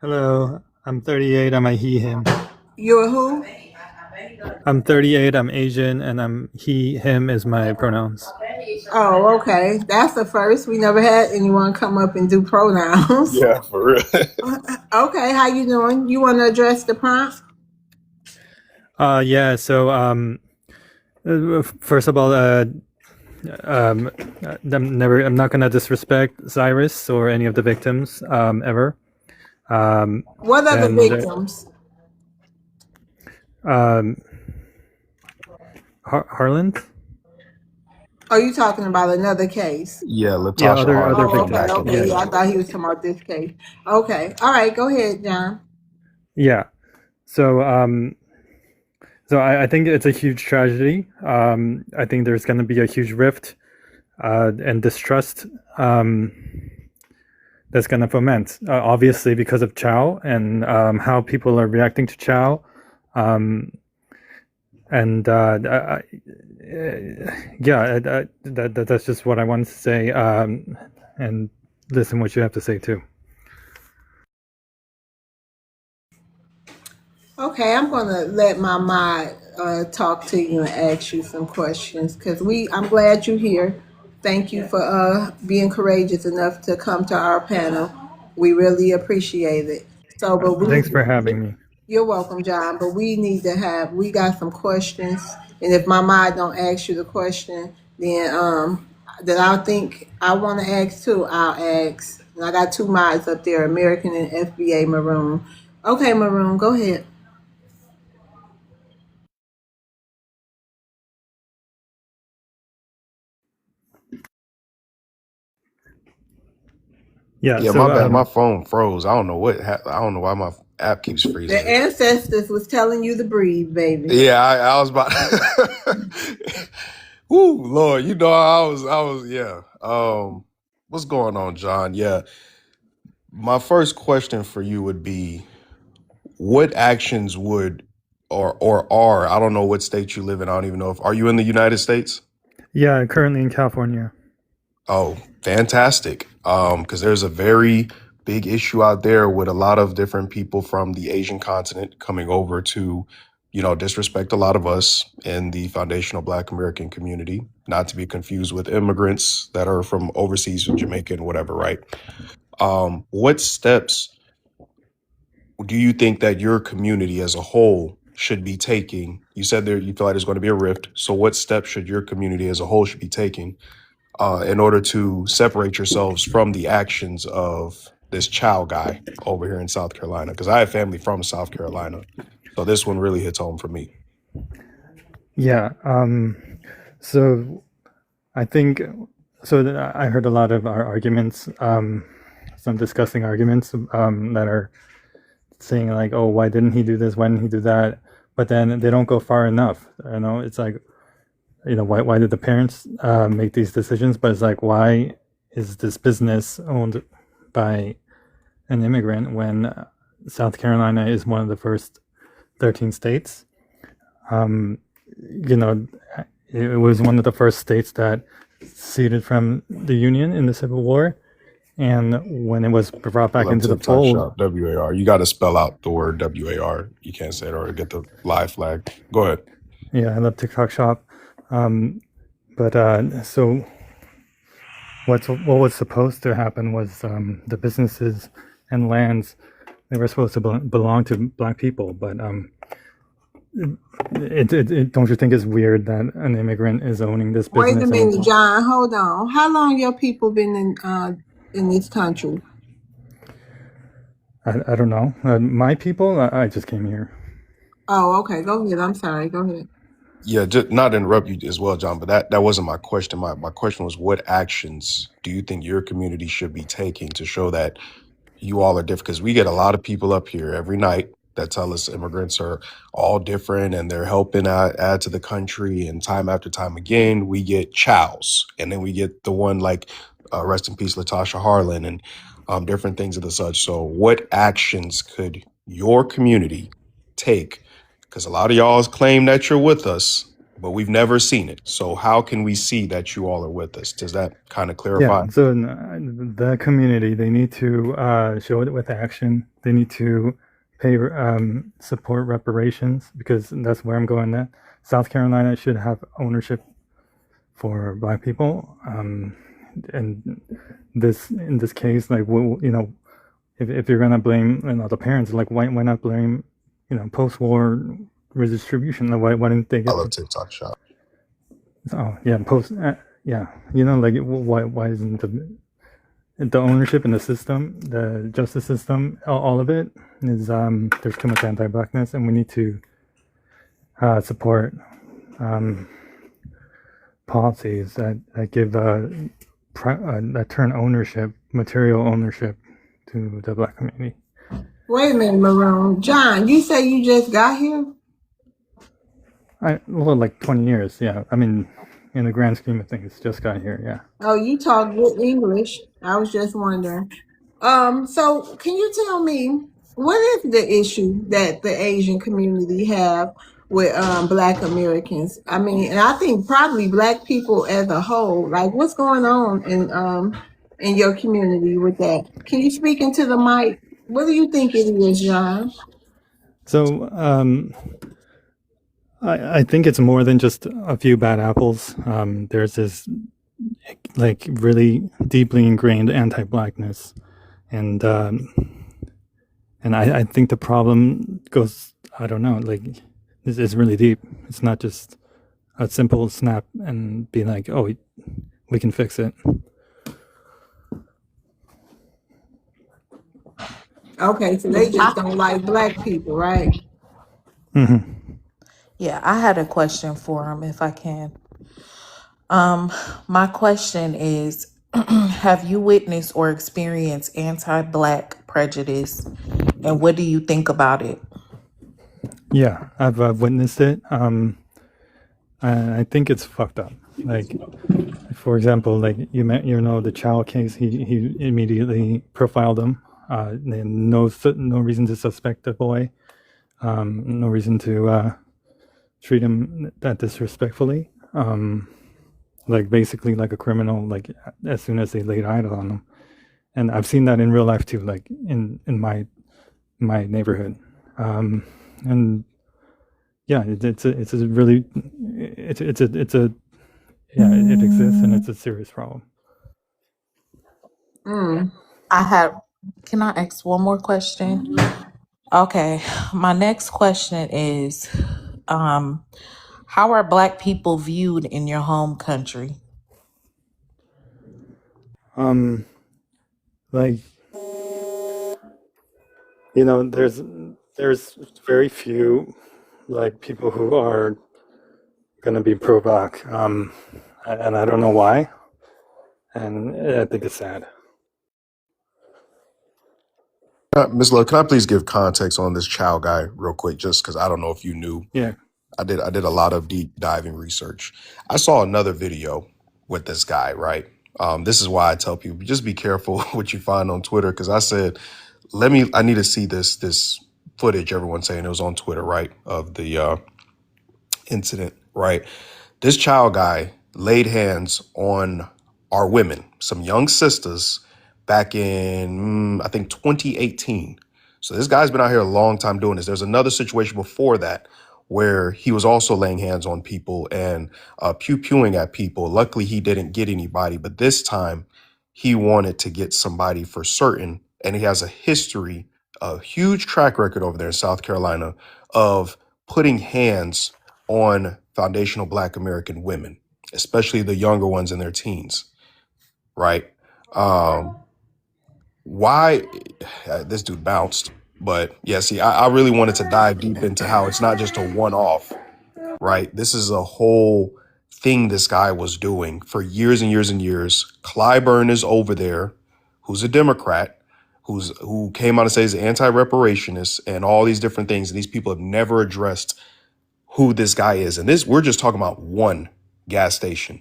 Hello, I'm 38. I'm a he, him. You're who? I'm 38. I'm Asian, and I'm he, him is my pronouns. Oh, okay. That's the first. We never had anyone come up and do pronouns. Yeah, for real. Okay, how you doing? You want to address the prompt? Yeah. So, first of all, um, I'm not gonna disrespect Cyrus or any of the victims, ever. What are the And victims? um, Harland. Are you talking about another case? Yeah, Yeah, Latasha other Harlan Oh, from okay, victims. back in the okay. Yeah, Yeah, I day. thought he was talking about this case. Okay, all right. Go ahead, John. yeah. So, I think it's a huge tragedy. I think there's going to be a huge rift and distrust that's going to foment, obviously because of Chow and how people are reacting to Chow. And yeah, that's just what I wanted to say. And listen what you have to say too. Okay, I'm gonna let my mod talk to you and ask you some questions because I'm glad you're here. Thank you for being courageous enough to come to our panel. We really appreciate it. So, but Thanks for having me. you're welcome, John. But we got some questions, and if my mod don't ask you the question, then that I think I want to ask too, I'll ask. And I got two mods up there, American and FBA Maroon. Okay, Maroon, go ahead. Yeah. Yeah, my So bad. My phone froze. I don't know I don't know why my app keeps The freezing. ancestors was telling you to breathe, baby. Yeah, I was about. Woo, Lord, yeah. What's going on, John? Yeah, my first question for you would be, what actions would or are, I don't know what state you live in. I don't even know if are you in the United States? yeah, currently in California. Oh, fantastic. Because there's a very big issue out there with a lot of different people from the Asian continent coming over to, disrespect a lot of us in the foundational Black American community, not to be confused with immigrants that are from overseas, from Jamaica and whatever, right? What steps do you think that your community as a whole should be taking? You said there you feel like there's going to be a rift. So what steps should your community as a whole should be taking in order to separate yourselves from the actions of this Chow guy over here in South Carolina? Because I have family from South Carolina, so this one really hits home for me. Yeah. So I think I heard a lot of our arguments, some disgusting arguments that are saying like, "Oh, why didn't he do this? Why didn't he do that?" But then they don't go far enough. It's like, why did the parents make these decisions? But it's like, why is this business owned by an immigrant when South Carolina is one of the first 13 states? Um, you know, it was one of the first states that seceded from the Union in the Civil War. And when it was brought back Love into the TikTok fold, shop, WAR. You got to spell out the word WAR. You can't say it or get the live flag. Go ahead. yeah, I love TikTok Shop. But so what was supposed to happen was the businesses and lands, they were supposed to belong to Black people. But don't you think it's weird that an immigrant is owning this Wait a business? minute, John. Hold on. How long your people been in this country? I don't know. My people, I just came here. Oh, okay. Go ahead. I'm sorry. Go ahead. Yeah, just not to interrupt you as well, John, but that wasn't my question. My question was, what actions do you think your community should be taking to show that you all are different? Because we get a lot of people up here every night that tell us immigrants are all different and they're helping add to the country. And time after time again, we get chows. And then we get the one like, rest in peace, Latasha Harlan, and different things of the such. So what actions could your community take? Because a lot of y'all claim that you're with us, but we've never seen it. So how can we see that you all are with us? Does that kind of Yeah, clarify? so the community, they need to show it with action. They need to pay support reparations, because that's where I'm going. That South Carolina should have ownership for Black people, and this in this case, like, you know, if you're gonna blame, you know, the parents, like, why not blame, you know, post-war redistribution? Like, why didn't they I get? love TikTok Shop. Oh yeah, yeah, you know, like, why isn't the ownership in the system, the justice system, all of it is, there's too much anti-Blackness, and we need to support policies that give that turn ownership, material ownership, to the Black community. Wait a minute, Maroon. John, you say you just got here? Well, like 20 years, yeah. I mean, in the grand scheme of things, just got here, yeah. Oh, you talk good English. I was just wondering. So can you tell me what is the issue that the Asian community have with Black Americans? I mean, and I think probably Black people as a whole. Like, what's going on in your community with that? Can you speak into the mic? What do you think it is, John? So I think it's more than just a few bad apples. There's this, like, really deeply ingrained anti-Blackness, and I think the problem goes, I don't know, like, it's really deep. It's not just a simple snap and be like, oh, we can fix it. Okay, so they just don't like Black people, right? Mm-hmm. Yeah, I had a question for him if I can. My question is, have you witnessed or experienced anti-Black prejudice, and what do you think about it? Yeah, I've witnessed it. I think it's fucked up. Like, for example, like, you know, the Chow case, he immediately profiled him. No reason to suspect the boy. No reason to treat him that disrespectfully. Like, basically like a criminal, like, as soon as they laid eyes on him. And I've seen that in real life too, like in my neighborhood. And yeah, it's a really, it's a yeah, it exists, and it's a serious problem. Mm. Can I ask one more question? Okay, my next question is, how are Black people viewed in your home country? Like, you know, there's very few, like, people who are gonna be pro-Black, and I don't know why, and I think it's sad. Ms. Love, can I please give context on this Chow guy real quick, just because I don't know if you knew. Yeah. I did a lot of deep diving research. I saw another video with this guy, right? This is why I tell people, just be careful what you find on Twitter, because I said, I need to see this footage everyone's saying it was on Twitter, right, of the incident, right? This child guy laid hands on our women, some young sisters, back in, I think, 2018. So this guy's been out here a long time doing this. There's another situation before that where he was also laying hands on people and pew-pewing at people. Luckily, he didn't get anybody, but this time he wanted to get somebody for certain. And he has a history, a huge track record over there in South Carolina of putting hands on foundational Black American women, especially the younger ones in their teens, right? Why this dude bounced, but yeah, see, I really wanted to dive deep into how it's not just a one-off, right? This is a whole thing this guy was doing for years and years and years. Clyburn is over there, who's a Democrat, who came out and says anti-reparationist and all these different things, and these people have never addressed who this guy is. And we're just talking about one gas station